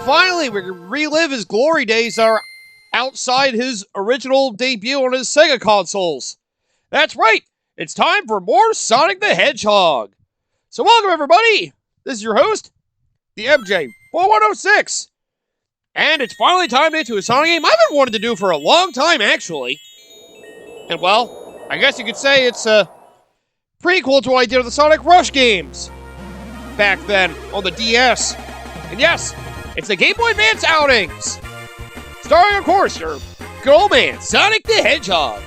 finally, we can relive his glory days that are outside his original debut on his Sega consoles. That's right, it's time for more Sonic the Hedgehog. So welcome everybody, this is your host, the MJ4106. And it's finally time into a Sonic game I've been wanting to do for a long time, actually. And well, I guess you could say it's a prequel to what I did with the Sonic Rush games back then on the DS. And yes, it's the Game Boy Advance outings, starring, of course, your good old man, Sonic the Hedgehog.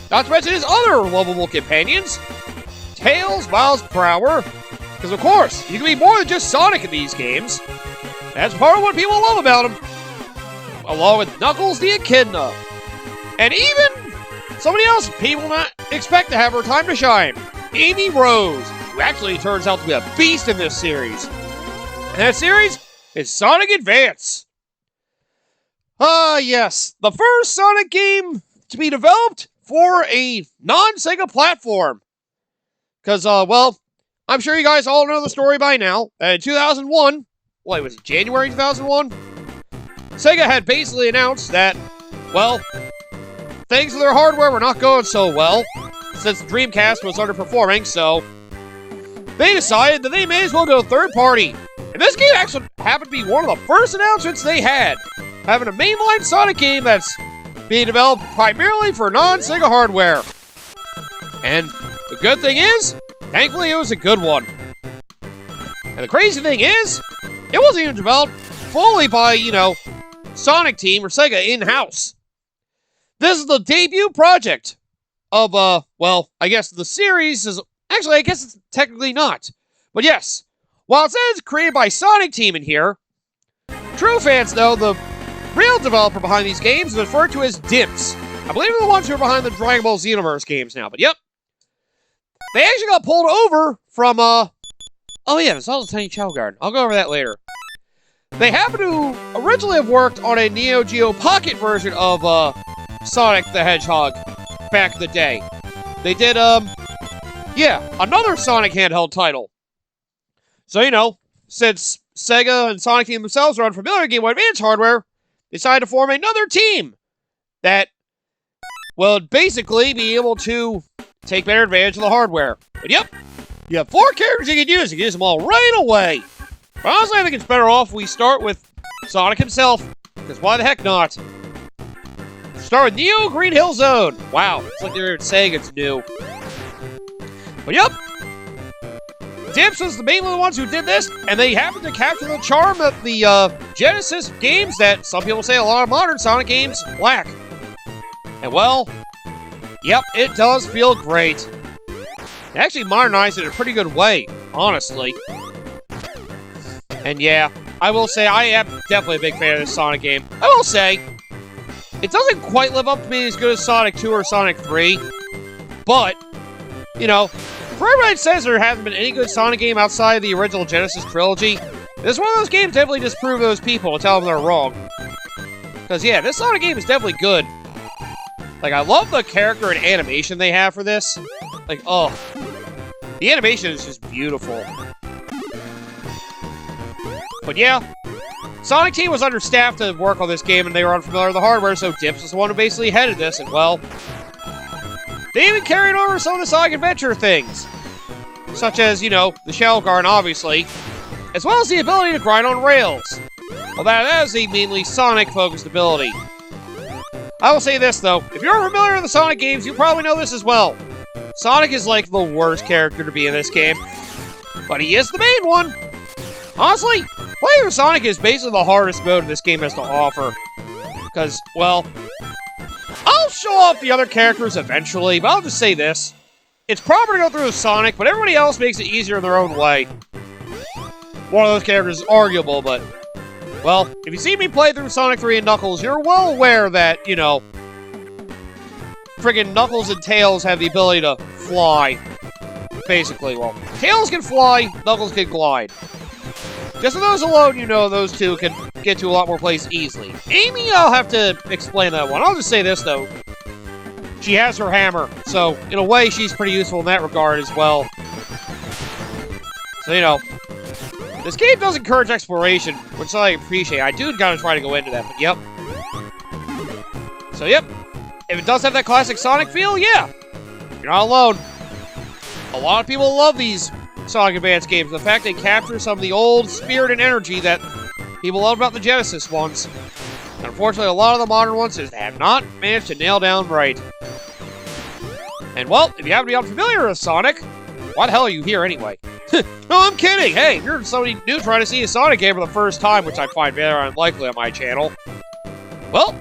Not to mention his other lovable companions, Tails, Miles, Prower, because of course, you can be more than just Sonic in these games. That's part of what people love about him. Along with Knuckles the Echidna. And even somebody else people not expect to have her time to shine, Amy Rose, who actually turns out to be a beast in this series. And that series is Sonic Advance. Yes, the first Sonic game to be developed for a non-Sega platform. Because, well, I'm sure you guys all know the story by now. In 2001, what was it, January 2001? Sega had basically announced that, well, things with their hardware were not going so well, since the Dreamcast was underperforming, so they decided that they may as well go third party. And this game actually happened to be one of the first announcements they had, having a mainline Sonic game that's being developed primarily for non-Sega hardware. And the good thing is, thankfully it was a good one. And the crazy thing is, it wasn't even developed fully by, Sonic Team or Sega in-house. This is the debut project of, well, I guess the series is... Actually, I guess it's technically not. But yes, while it says created by Sonic Team in here, true fans know the real developer behind these games is referred to as DIMPS. I believe they're the ones who are behind the Dragon Ball Xenoverse games now, but yep. They actually got pulled over from, oh yeah, there's also Tiny Chow Garden. I'll go over that later. They happen to originally have worked on a Neo Geo Pocket version of, Sonic the Hedgehog back in the day. They did, another Sonic handheld title. So, since Sega and Sonic Team themselves are unfamiliar with Game Boy Advance hardware, they decided to form another team that will basically be able to take better advantage of the hardware. But yep, you have 4 characters you can use. You can use them all right away. But honestly, I think it's better off we start with Sonic himself, because why the heck not? Start with Neo Green Hill Zone. Wow, it's like they're saying it's new. But yep, DIMPS was mainly the ones who did this, and they happened to capture the charm of the Genesis games that some people say a lot of modern Sonic games lack. And well, yep, it does feel great. They actually modernized it in a pretty good way, honestly. And yeah, I will say I am definitely a big fan of this Sonic game. I will say, it doesn't quite live up to being as good as Sonic 2 or Sonic 3, but, for everybody that says there hasn't been any good Sonic game outside of the original Genesis trilogy, this is one of those games definitely disprove those people and tell them they're wrong. Because yeah, this Sonic game is definitely good. Like, I love the character and animation they have for this. Like, oh, the animation is just beautiful. But yeah, Sonic Team was understaffed to work on this game and they were unfamiliar with the hardware, so DIMPS was the one who basically headed this, and well, they even carried over some of the Sonic Adventure things. Such as, the Shell Garden, obviously, as well as the ability to grind on rails. Well, that is a mainly Sonic-focused ability. I will say this, though. If you're familiar with the Sonic games, you probably know this as well. Sonic is like the worst character to be in this game, but he is the main one. Honestly, playing with Sonic is basically the hardest mode this game has to offer. Because, well, I'll show off the other characters eventually, but I'll just say this. It's proper to go through with Sonic, but everybody else makes it easier in their own way. One of those characters is arguable, but, well, if you see me play through Sonic 3 and Knuckles, you're well aware that, friggin' Knuckles and Tails have the ability to fly. Basically, well, Tails can fly, Knuckles can glide. Just for those alone, those two can get to a lot more places easily. Amy, I'll have to explain that one. I'll just say this, though. She has her hammer, so in a way, she's pretty useful in that regard as well. So, This game does encourage exploration, which I appreciate. I do gotta try to go into that, but yep. So yep, if it does have that classic Sonic feel, yeah, you're not alone. A lot of people love these Sonic Advance games. The fact they capture some of the old spirit and energy that people love about the Genesis ones. And unfortunately, a lot of the modern ones just have not managed to nail down right. And well, if you happen to be unfamiliar with Sonic, why the hell are you here anyway? No, I'm kidding. Hey, if you're somebody new trying to see a Sonic game for the first time, which I find very unlikely on my channel, well,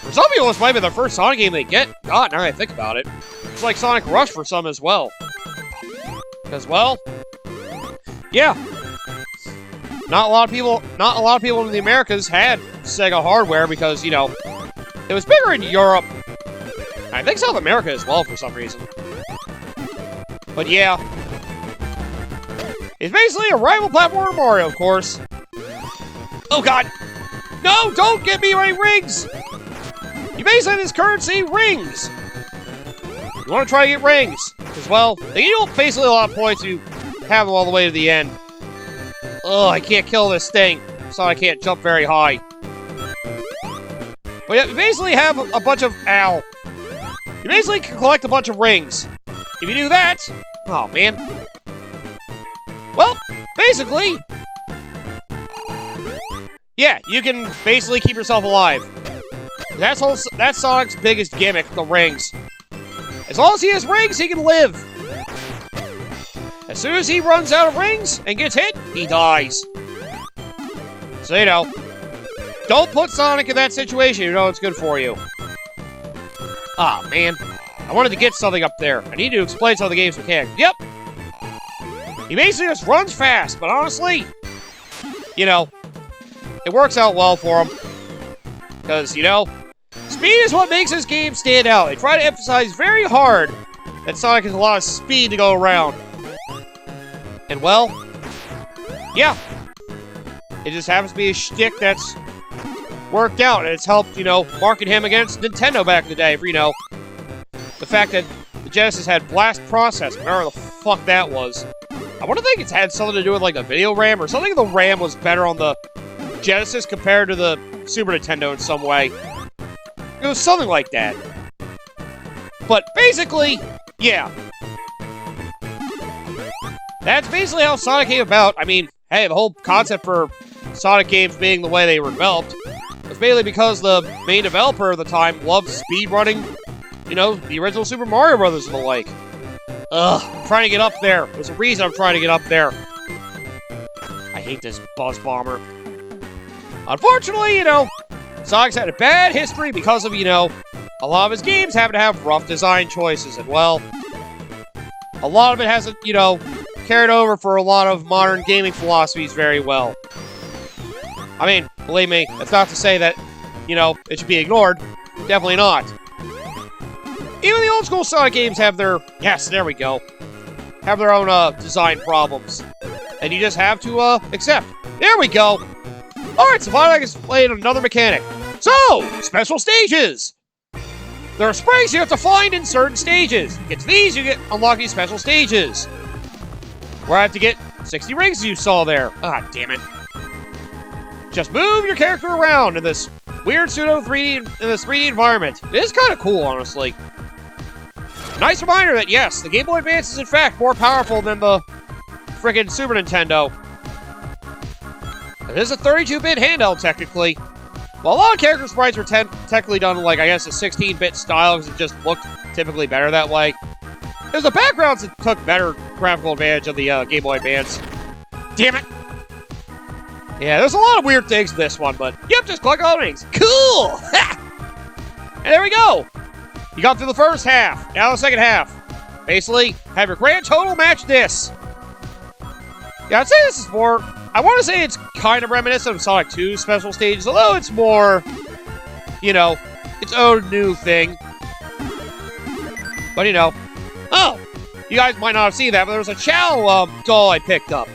for some people, this might be their first Sonic game they get. God, now that I think about it. It's like Sonic Rush for some as well. Because, well, yeah. Not a lot of people in the Americas had Sega hardware because, you know, it was bigger in Europe. I think South America as well for some reason. But yeah. It's basically a rival platformer Mario, of course. Oh god! No, don't give me my rings! You basically have this currency, rings! You want to try to get rings. Because, well, they yield basically a lot of points to have them all the way to the end. Ugh, I can't kill this thing, so I can't jump very high. But yeah, you basically have a bunch of... Ow. You basically can collect a bunch of rings. If you do that... Oh, man. Well, basically... Yeah, you can basically keep yourself alive. That's Sonic's biggest gimmick, the rings. As long as he has rings, he can live. As soon as he runs out of rings and gets hit, he dies. So, you know, don't put Sonic in that situation. You know it's good for you. Ah, man. I wanted to get something up there. I need to explain some of the game's mechanics. Yep. He basically just runs fast, but honestly, you know, it works out well for him. Because, you know, speed is what makes this game stand out. They try to emphasize very hard that Sonic has a lot of speed to go around. And, well, yeah. It just happens to be a shtick that's worked out, and it's helped, you know, market him against Nintendo back in the day for, you know, the fact that the Genesis had blast process, whatever the fuck that was. I want to think it's had something to do with, like, the video RAM, or something the RAM was better on the Genesis compared to the Super Nintendo in some way. It was something like that. But basically, yeah. That's basically how Sonic came about. I mean, hey, the whole concept for Sonic games being the way they were developed was mainly because the main developer at the time loved speedrunning, you know, the original Super Mario Brothers and the like. Ugh, I'm trying to get up there. There's a reason I'm trying to get up there. I hate this Buzz Bomber. Unfortunately, you know, Sonic's had a bad history because of, you know, a lot of his games happen to have rough design choices, and, well, a lot of it hasn't, you know, carried over for a lot of modern gaming philosophies very well. I mean, believe me, that's not to say that, you know, it should be ignored. Definitely not. Even the old school Sonic games have their, yes, there we go, have their own design problems. And you just have to accept. There we go. Alright, so finally I can explain another mechanic. So, special stages! There are sprites you have to find in certain stages. You get to these, you unlock these special stages. Where I have to get 60 rings as you saw there. Ah, damn it. Just move your character around in this weird pseudo 3D environment. It is kind of cool, honestly. Nice reminder that, yes, the Game Boy Advance is in fact more powerful than the frickin' Super Nintendo. It is a 32-bit handheld, technically. Well, a lot of character sprites were technically done in, like, I guess, a 16-bit style, because it just looked typically better that way. There's the backgrounds that took better graphical advantage of the Game Boy Advance. Damn it! Yeah, there's a lot of weird things in this one, but, yep, just collect all the rings. Cool! Ha! And there we go! You got through the first half, now the second half. Basically, have your grand total match this. Yeah, I'd say this is more... I want to say it's kind of reminiscent of Sonic 2's special stages, although it's more, you know, its own new thing. But, you know, oh, you guys might not have seen that, but there was a Chow doll I picked up.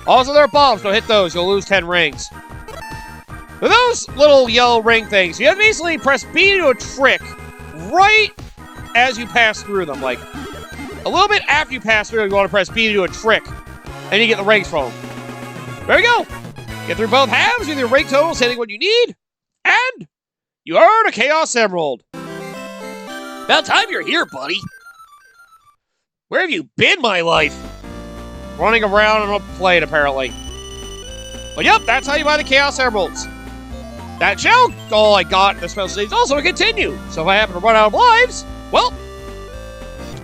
Also, there are bombs. Don't hit those. You'll lose 10 rings. With those little yellow ring things, you have to basically press B to do a trick right as you pass through them. Like, a little bit after you pass through, you want to press B to do a trick, and you get the rings from them. There you go. Get through both halves with your rank totals hitting what you need, and you earn a Chaos Emerald. About time you're here, buddy. Where have you been, my life? Running around on a plane, apparently. But yep, that's how you buy the Chaos Emeralds. That shell all I got in the special stage is also to continue. So if I happen to run out of lives, well,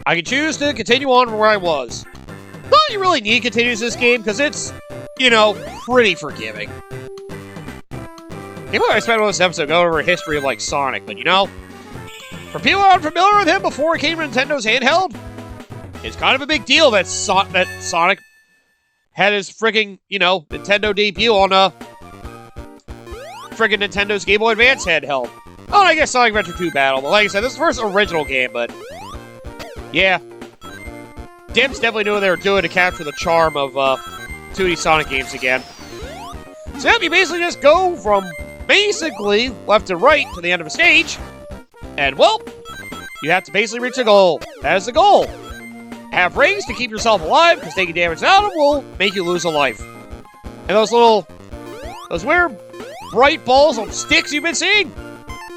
I can choose to continue on from where I was. Not that you really need continues this game, because it's, you know, pretty forgiving. People I spent this episode going over a history of, like, Sonic, but you know, for people unfamiliar with him before he came to Nintendo's handheld, it's kind of a big deal that Sonic had his frigging, you know, Nintendo debut on friggin' Nintendo's Game Boy Advance handheld. Oh, and I guess Sonic Adventure 2 Battle, but like I said, this is the first original game, but yeah. Dims definitely knew what they were doing to capture the charm of 2D Sonic games again. So yep, you basically just go from basically left to right to the end of a stage, and well, you have to basically reach a goal. That is the goal. Have rings to keep yourself alive, because taking damage out of them will make you lose a life. And those weird bright balls on sticks you've been seeing?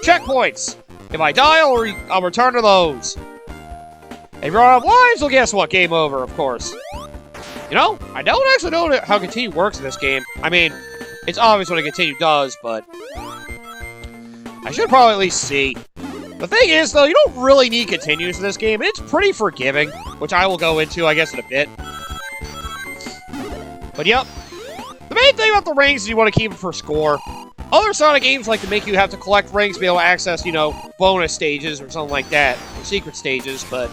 Checkpoints. If I die, I'll return to those. If you're out of lives, well, guess what? Game over, of course. You know, I don't actually know how continue works in this game. I mean, it's obvious what a continue does, but I should probably at least see. The thing is, though, you don't really need continues in this game. It's pretty forgiving, which I will go into, I guess, in a bit. But, yep. The main thing about the rings is you want to keep them for score. Other Sonic games like to make you have to collect rings to be able to access, you know, bonus stages or something like that. Or secret stages, but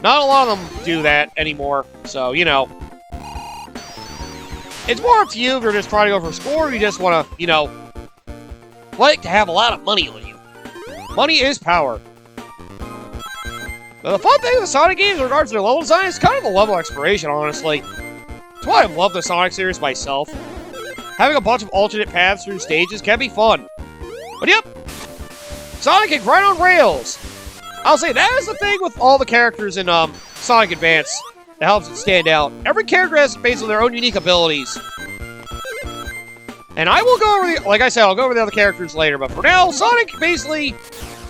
not a lot of them do that anymore. So, you know, it's more up to you if you're just trying to go for score or you just want to, you know, like to have a lot of money on you. Money is power. But the fun thing with the Sonic games in regards to their level design is kind of a level exploration, honestly. That's why I love the Sonic series myself. Having a bunch of alternate paths through stages can be fun. But yep, Sonic can grind on rails. I'll say that is the thing with all the characters in Sonic Advance that helps it stand out. Every character has basically their own unique abilities. And I will go over the, like I said, I'll go over the other characters later, but for now, Sonic basically,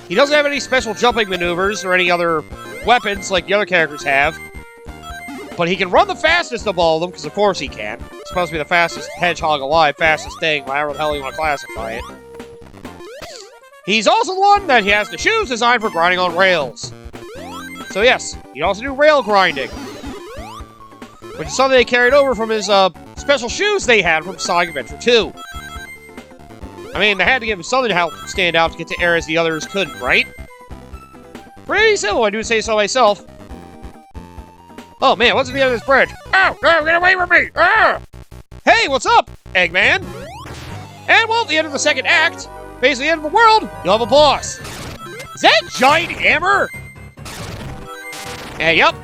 he doesn't have any special jumping maneuvers or any other weapons like the other characters have. But he can run the fastest of all of them, because of course he can. It's supposed to be the fastest Hedgehog alive, fastest thing, however the hell you want to classify it. He's also the one that he has the shoes designed for grinding on rails. So yes, he also do rail grinding, which is something they carried over from his special shoes they had from Sonic Adventure 2. I mean, they had to give him something to help stand out to get to areas the others couldn't, right? Pretty simple, I do say so myself. Oh man, what's at the end of this bridge? Oh, no, get away from me! Ah! Hey, what's up, Eggman? And well, at the end of the second act, basically the end of the world, you'll have a boss. Is that Giant Hammer? And yep,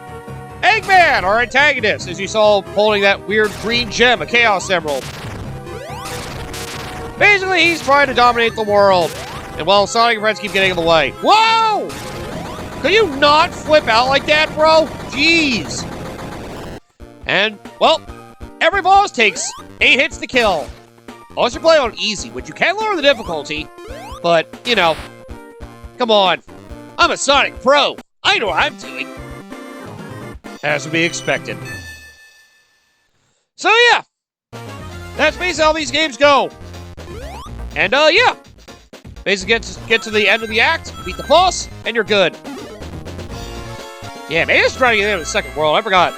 Eggman, our antagonist, as you saw holding that weird green gem, a Chaos Emerald. Basically, he's trying to dominate the world. And well, Sonic and friends keep getting in the way. Whoa! Could you not flip out like that, bro? Jeez. And, well, every boss takes 8 hits to kill. Unless you play on easy, which you can lower the difficulty. But, you know, come on. I'm a Sonic pro. I know what I'm doing. As to be expected. So, yeah. That's basically how these games go. And, yeah. Basically, get to the end of the act, beat the boss, and you're good. Yeah, maybe it's trying to get into the second world. I forgot.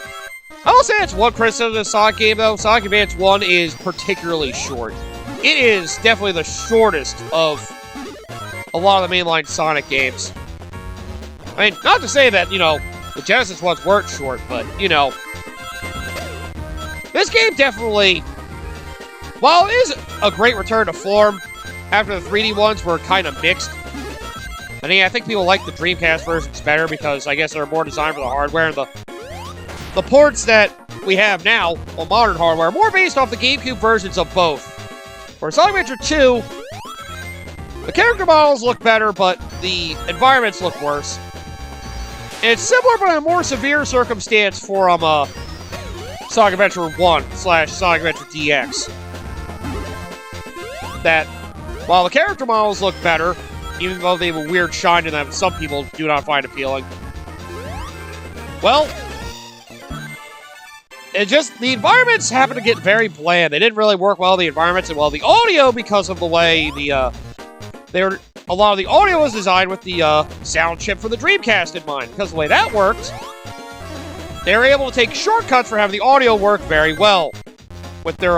I will say that's one criticism of the Sonic game, though. Sonic Advance 1 is particularly short. It is definitely the shortest of a lot of the mainline Sonic games. I mean, not to say that, you know, the Genesis ones weren't short, but, you know, this game definitely, while it is a great return to form after the 3D ones were kind of mixed, I think people like the Dreamcast versions better because I guess they're more designed for the hardware. The ports that we have now on modern hardware are more based off the GameCube versions of both. For Sonic Adventure 2, the character models look better, but the environments look worse. And it's similar, but in a more severe circumstance for Sonic Adventure 1 / Sonic Adventure DX. That, while the character models look better, even though they have a weird shine to them, some people do not find appealing. Well, the environments happen to get very bland. They didn't really work well, the environments, and well, the audio, because of the way a lot of the audio was designed with the sound chip for the Dreamcast in mind. Because of the way that worked, they were able to take shortcuts for having the audio work very well with their,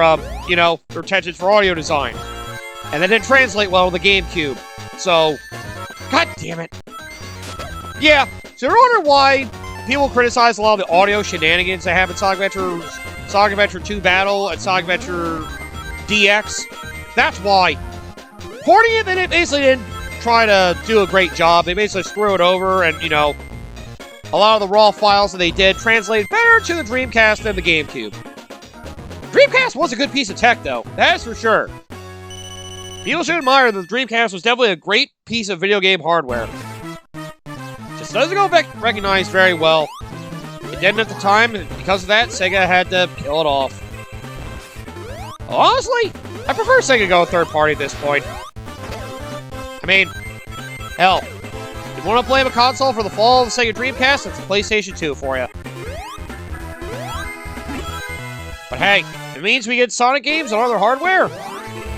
their intentions for audio design. And that didn't translate well to the GameCube. So, god damn it. Yeah, so you're wondering why people criticize a lot of the audio shenanigans they have in Sonic Adventure 2 Battle and Sonic Adventure DX. That's why. Porting it, they basically didn't try to do a great job. They basically screw it over, and, a lot of the raw files that they did translated better to the Dreamcast than the GameCube. Dreamcast was a good piece of tech, though. That's for sure. People should admire that the Dreamcast was definitely a great piece of video game hardware. Just doesn't go recognized very well. It didn't at the time, and because of that, Sega had to kill it off. Honestly, I prefer Sega go third party at this point. I mean, hell, if you want to play a console for the fall of the Sega Dreamcast, it's a PlayStation 2 for you. But hey, it means we get Sonic games on other hardware.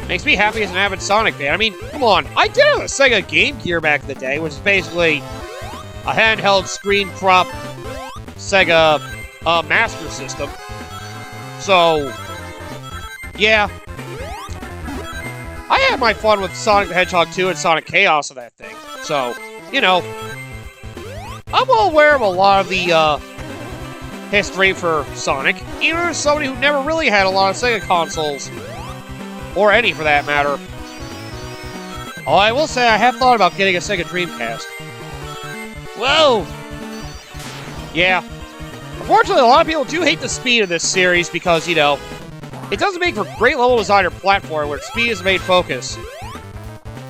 Makes me happy as an avid Sonic fan. I mean, come on, I did have a Sega Game Gear back in the day, which is basically a handheld screen crop Sega Master System. So, yeah. I had my fun with Sonic the Hedgehog 2 and Sonic Chaos of that thing. So, I'm well aware of a lot of the history for Sonic, even as somebody who never really had a lot of Sega consoles. Or any, for that matter. Oh, I will say I have thought about getting a Sega Dreamcast. Whoa! Yeah. Unfortunately, a lot of people do hate the speed of this series because, it doesn't make for great level design or platform where speed is the main focus.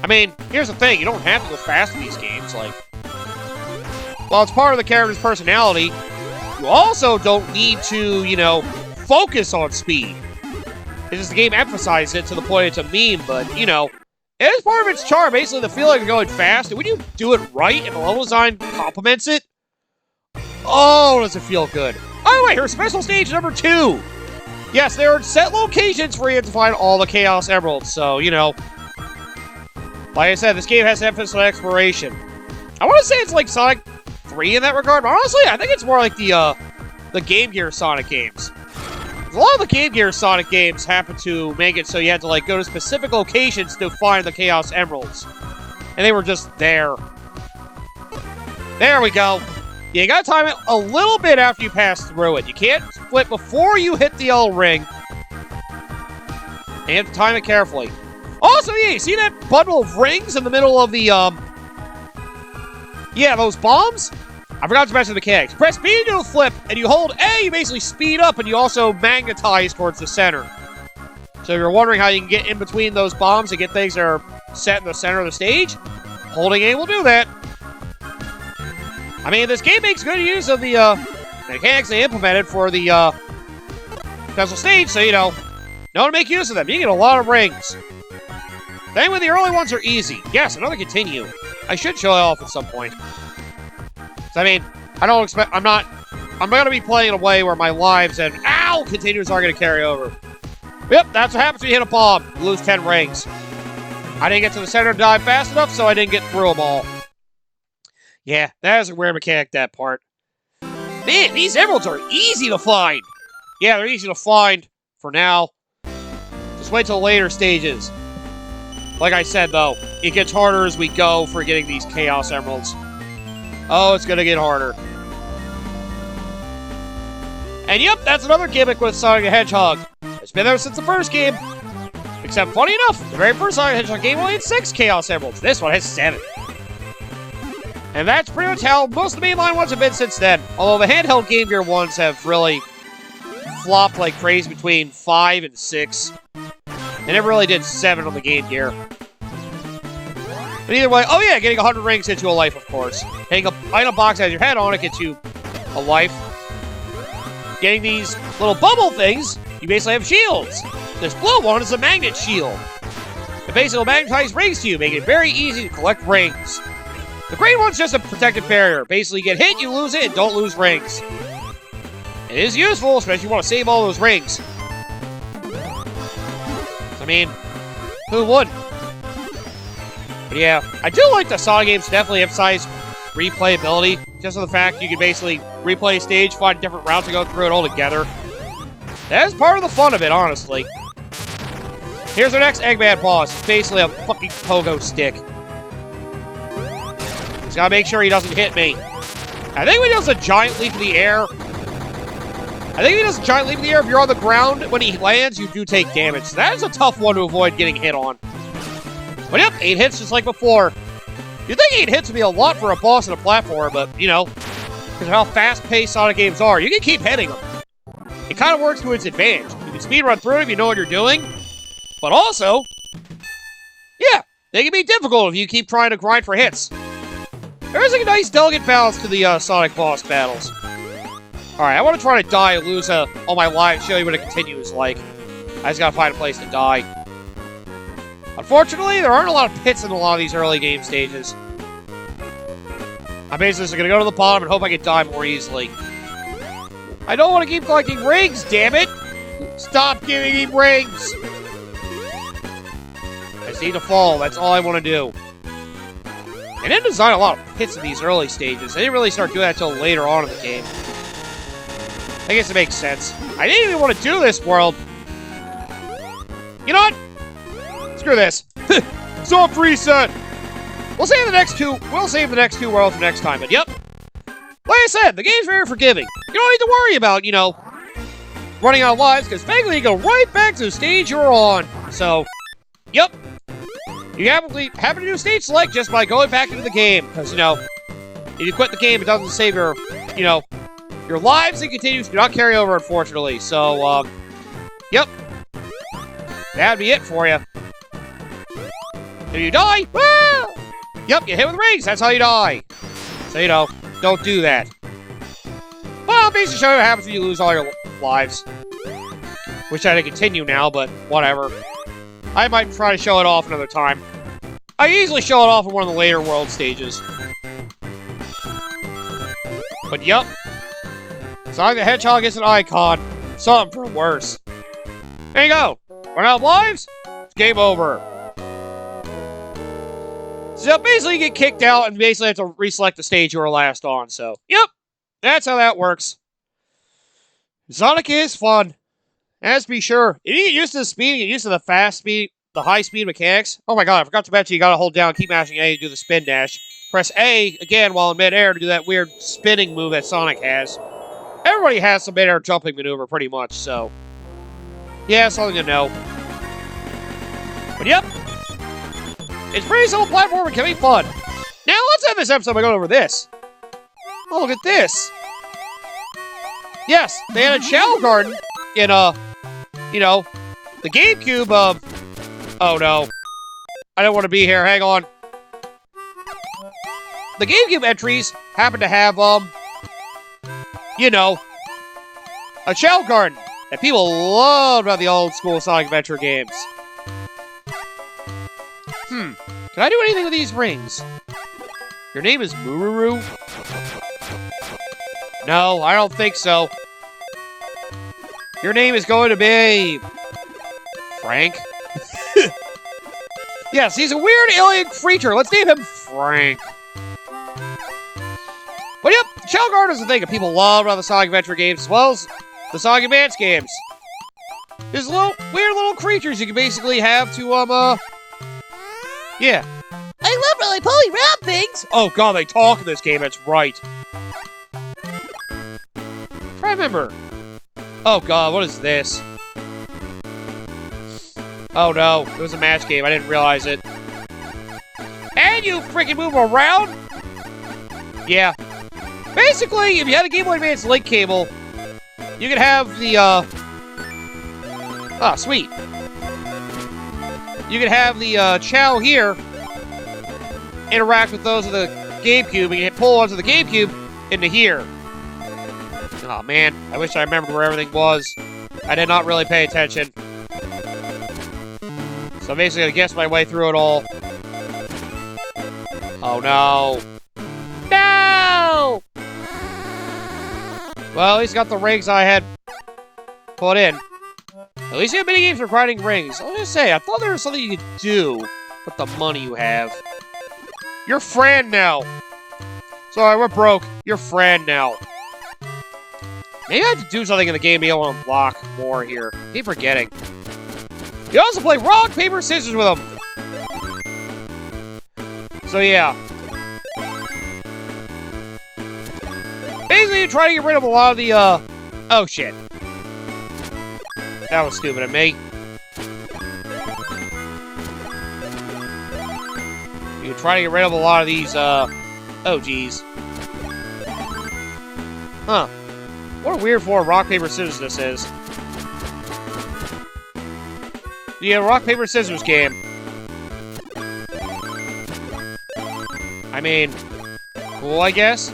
I mean, here's the thing, you don't have to go fast in these games, while it's part of the character's personality, you also don't need to, focus on speed. It's just the game emphasizes it to the point it's a meme, but, it is part of its charm, basically the feeling of going fast, and when you do it right and the level design complements it, oh, does it feel good. By the way, here's special stage number 2. Yes, there are set locations where you have to find all the Chaos Emeralds, so, like I said, this game has emphasis on exploration. I want to say it's like Sonic 3 in that regard, but honestly, I think it's more like the Game Gear Sonic games. A lot of the Game Gear Sonic games happen to make it so you had to, go to specific locations to find the Chaos Emeralds. And they were just there. There we go. You gotta time it a little bit after you pass through it. You can't flip before you hit the L ring. And you have to time it carefully. Also, yeah, you see that bundle of rings in the middle of the, yeah, those bombs? I forgot to mention the mechanics. Press B to do a flip, and you hold A, you basically speed up, and you also magnetize towards the center. So if you're wondering how you can get in between those bombs and get things that are set in the center of the stage, holding A will do that. I mean, this game makes good use of the mechanics they implemented for the special stage, so, know how to make use of them. You get a lot of rings. Same with the early ones are easy. Yes, another continue. I should show it off at some point. I mean, I don't expect, I'm not going to be playing in a way where my lives and, ow, continues are going to carry over. Yep, that's what happens when you hit a bomb. You lose 10 rings. I didn't get to the center dive fast enough, so I didn't get through them all. Yeah, that is a weird mechanic, that part. Man, these emeralds are easy to find. Yeah, they're easy to find for now. Just wait till later stages. Like I said, though, it gets harder as we go for getting these Chaos Emeralds. Oh, it's gonna get harder. And yep, that's another gimmick with Sonic the Hedgehog. It's been there since the first game. Except, funny enough, the very first Sonic the Hedgehog game only had 6 Chaos Emeralds. This one has 7. And that's pretty much how most of the mainline ones have been since then. Although the handheld Game Gear ones have really flopped like crazy between 5 and 6. They never really did 7 on the Game Gear. But either way, oh yeah, getting 100 rings gets you a life, of course. Getting an item box that has your head on it gets you a life. getting these little bubble things, you basically have shields. This blue one is a magnet shield. It basically will magnetize rings to you, making it very easy to collect rings. The green one's just a protective barrier. Basically, you get hit, you lose it, and don't lose rings. It is useful, especially if you want to save all those rings. I mean, who wouldn't? But yeah, I do like the Sonic games definitely emphasize replayability. Just on the fact you can basically replay a stage, find different routes to go through it all together. That is part of the fun of it, honestly. Here's our next Eggman boss. It's basically a fucking pogo stick. Just gotta make sure he doesn't hit me. I think when he does a giant leap in the air... if you're on the ground, when he lands, you do take damage. So that is a tough one to avoid getting hit on. But yep, 8 hits just like before. You'd think 8 hits would be a lot for a boss in a platform, but, you know, because of how fast-paced Sonic games are, you can keep hitting them. It kind of works to its advantage. You can speedrun through it if you know what you're doing, but also, yeah, they can be difficult if you keep trying to grind for hits. There is a nice, delicate balance to the Sonic boss battles. Alright, I want to try to die and lose all my lives, show you what a continue is like. I just gotta find a place to die. Unfortunately, there aren't a lot of pits in a lot of these early game stages. I'm basically just gonna go to the bottom and hope I can die more easily. I don't want to keep collecting rings, damn it! Stop giving me rings! I just need to fall, that's all I want to do. They didn't design a lot of pits in these early stages. They didn't really start doing that until later on in the game. I guess it makes sense. I didn't even want to do this world. You know what? Screw this. Soft reset. We'll save the next two. We'll save the next 2 worlds for next time. But yep. Like I said, the game's very forgiving. You don't need to worry about, you know, running out of lives, because vaguely you go right back to the stage you're on. So, yep. You happen to do stage select just by going back into the game. Because, you know, if you quit the game, it doesn't save your, you know, your lives and continues do not carry over, unfortunately. So, yep. That'd be it for you. If you die, woo! Yep, you hit with rings. That's how you die. So, you know, don't do that. Well, basically show you what happens when you lose all your lives. Wish I had to continue now, but whatever. I might try to show it off another time. I usually show it off in one of the later world stages. But yep. Sonic the Hedgehog is an icon. Something for worse. There you go. Run out of lives? It's game over. So basically you get kicked out and basically have to reselect the stage you were last on. So, yep. That's how that works. Sonic is fun. As be sure. If you get used to the speed, get used to the fast speed, the high speed mechanics. Oh my god, I forgot to mention you gotta hold down, keep mashing A to do the spin dash. Press A again while in midair to do that weird spinning move that Sonic has. Everybody has some midair jumping maneuver pretty much, so. Yeah, something to know. But yep. It's pretty simple platform and can be fun. Now let's end this episode by going over this. Oh, look at this. Yes, they had a Channel Garden in, you know, the GameCube, oh no. I don't want to be here, hang on. The GameCube entries happen to have, you know, a Channel Garden that people loved about the old school Sonic Adventure games. Can I do anything with these rings? Your name is Mururu? No, I don't think so. Your name is going to be... Frank? Yes, he's a weird alien creature. Let's name him Frank. But yep, Channel Garden is the thing that people love about the Sonic Adventure games, as well as the Sonic Advance games. There's weird little creatures you can basically have to, yeah. I love roly-poly round things! Oh god, they talk in this game, that's right. Try to remember. Oh god, what is this? Oh no, it was a match game, I didn't realize it. And you freaking move around? Yeah. Basically, if you had a Game Boy Advance link cable, you could have the, ah, sweet. You could have the, Chow here interact with those of the GameCube, and you can pull onto the GameCube into here. Oh man, I wish I remembered where everything was. I did not really pay attention. So I'm basically gonna guess my way through it all. Oh no. No! Well, at least got the rings I had put in. At least you have minigames for grinding rings. I was gonna say, I thought there was something you could do with the money you have. You're Fran now. Sorry, we're broke. You're Fran now. Maybe I have to do something in the game to be able to unlock more here. I keep forgetting. You also play rock, paper, scissors with them. So yeah. Basically, you try to get rid of a lot of the, oh shit. That was stupid of me. You try to get rid of a lot of these, oh geez. Huh. What a weird form of rock, paper, scissors this is. Yeah, rock, paper, scissors game. I mean, cool, I guess.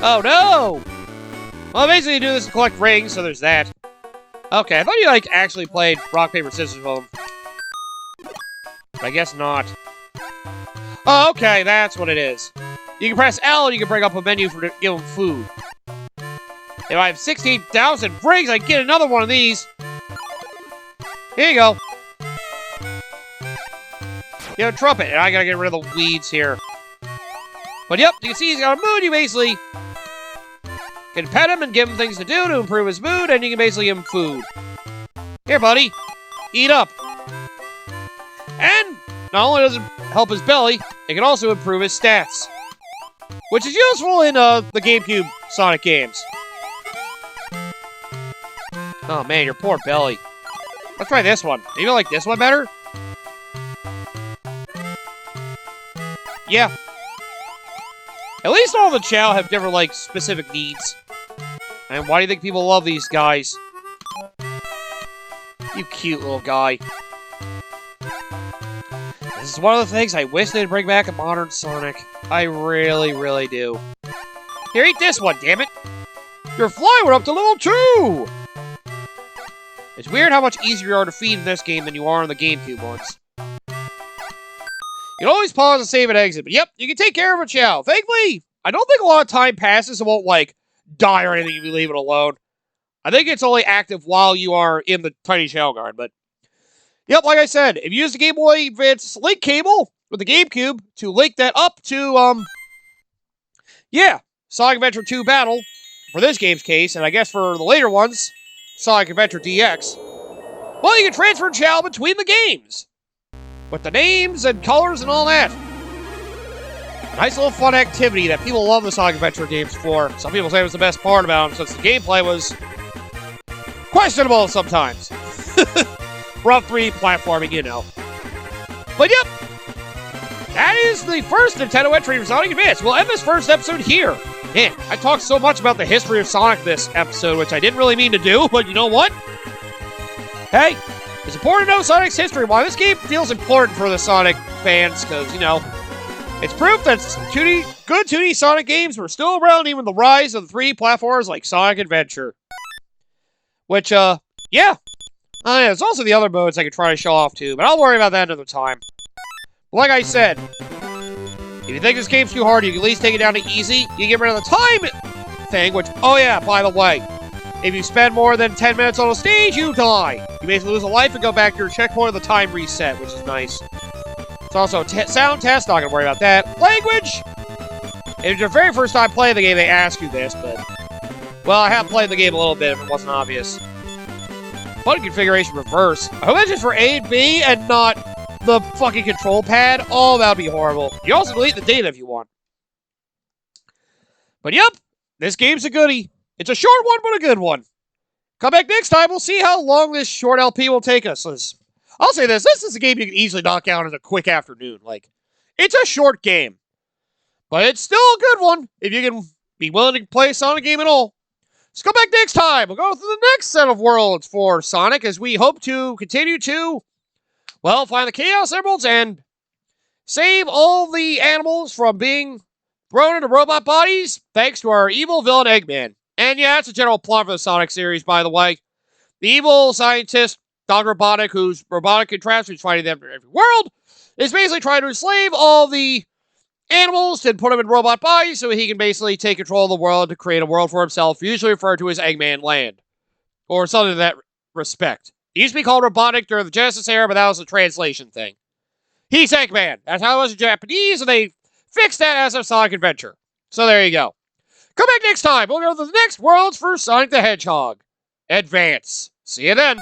Oh no! Well, basically you do this to collect rings, so there's that. Okay, I thought you, like, actually played rock, paper, scissors with them. But I guess not. Oh, okay, that's what it is. You can press L and you can bring up a menu for to give them food. If I have 16,000 rings, I get another one of these. Here you go. You have a trumpet, and I gotta get rid of the weeds here. But yep, you can see he's got a mood. You basically can pet him and give him things to do to improve his mood, and you can basically give him food. Here, buddy. Eat up. And not only does it help his belly, it can also improve his stats. Which is useful in the GameCube Sonic games. Oh man, your poor belly. Let's try this one. Maybe you like this one better? Yeah. At least all the Chow have different, like, specific needs. And why do you think people love these guys? You cute little guy. This is one of the things I wish they'd bring back in modern Sonic. I really, really do. Here, eat this one, damn it! Your fly went up to level 2! It's weird how much easier you are to feed in this game than you are in the GameCube ones. You can always pause and save and exit, but yep, you can take care of a Chow. Thankfully, I don't think a lot of time passes and won't, like, die or anything if you leave it alone. I think it's only active while you are in the Tiny Chow Garden, but... Yep, like I said, if you use the Game Boy Advance link cable with the GameCube to link that up to, yeah, Sonic Adventure 2 Battle, for this game's case, and I guess for the later ones, Sonic Adventure DX, well, you can transfer Chow between the games. With the names and colors and all that. Nice little fun activity that people love the Sonic Adventure games for. Some people say it was the best part about them since the gameplay was questionable sometimes. Rough 3 platforming, you know. But yep, that is the first Nintendo entry for Sonic Advance. We'll end this first episode here. Man, I talked so much about the history of Sonic this episode, which I didn't really mean to do, but you know what? Hey, it's important to know Sonic's history, why this game feels important for the Sonic fans, because, you know, it's proof that good 2D Sonic games were still around even the rise of the 3D platforms like Sonic Adventure. Which, yeah. There's also the other modes I could try to show off too, but I'll worry about that another time. But like I said, if you think this game's too hard, you can at least take it down to easy. You can get rid of the time thing, which, oh yeah, by the way, if you spend more than 10 minutes on a stage, you die. You basically lose a life and go back to your checkpoint of the time reset, which is nice. It's also a sound test, not gonna worry about that. Language! If it's your very first time playing the game, they ask you this, but... Well, I have played the game a little bit if it wasn't obvious. Button configuration reverse. I hope that's just for A and B and not the fucking control pad. Oh, that would be horrible. You also delete the data if you want. But yep, this game's a goodie. It's a short one, but a good one. Come back next time. We'll see how long this short LP will take us. I'll say this. This is a game you can easily knock out in a quick afternoon. Like, it's a short game. But it's still a good one if you can be willing to play a Sonic game at all. So come back next time. We'll go through the next set of worlds for Sonic as we hope to continue to, well, find the Chaos Emeralds and save all the animals from being thrown into robot bodies thanks to our evil villain Eggman. And yeah, that's a general plot for the Sonic series, by the way. The evil scientist, Dr. Robotnik, who's robotic contraption, who's fighting them in every world, is basically trying to enslave all the animals and put them in robot bodies so he can basically take control of the world to create a world for himself, usually referred to as Eggman Land, or something to that respect. It used to be called Robotnik during the Genesis era, but that was a translation thing. He's Eggman. That's how it was in Japanese, and they fixed that as a Sonic Adventure. So there you go. Come back next time. We'll go to the next worlds for Sonic the Hedgehog. Advance. See you then.